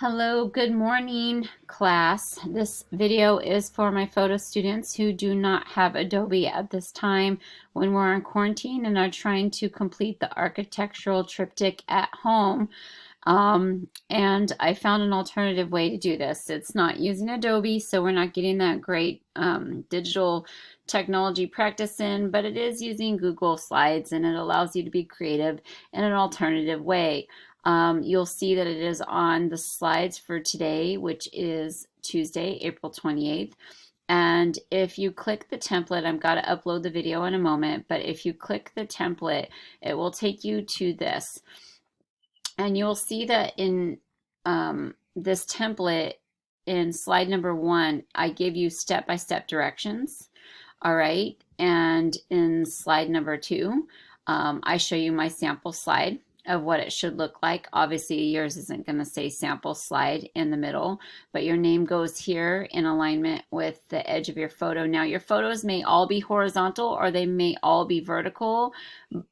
Hello, good morning, class. This video is for my photo students who do not have Adobe at this time when we're on quarantine and are trying to complete the architectural triptych at home. And I found an alternative way to do this. It's not using Adobe, so we're not getting that great digital technology practice in, but it is using Google Slides and it allows you to be creative in an alternative way. You'll see that it is on the slides for today, which is Tuesday, April 28th. And if you click the template, I'm going to upload the video in a moment, but if you click the template, it will take you to this. And you'll see that in this template, in slide number 1, I give you step-by-step directions. All right. And in slide number 2, I show you my sample slide of what it should look like. Obviously, yours isn't going to say sample slide in the middle, but your name goes here in alignment with the edge of your photo. Now, your photos may all be horizontal or they may all be vertical.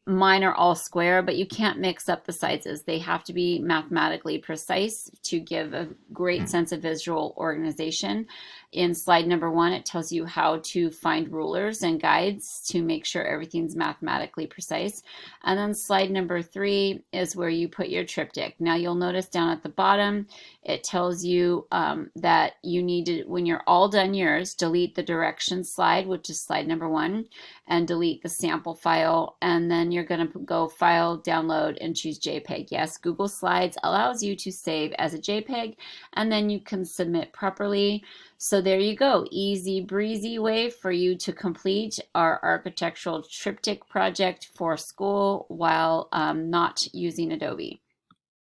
Mine are all square, but you can't mix up the sizes. They have to be mathematically precise to give a great sense of visual organization. In slide number 1, it tells you how to find rulers and guides to make sure everything's mathematically precise. And then slide number 3 is where you put your triptych. Now you'll notice down at the bottom, it tells you that you need to, when you're all done yours, delete the directions slide, which is slide number 1, and delete the sample file. And then you're going to go File, Download, and choose JPEG. Yes, Google Slides allows you to save as a JPEG, and then you can submit properly. So there you go, easy breezy way for you to complete our architectural triptych project for school while not using Adobe.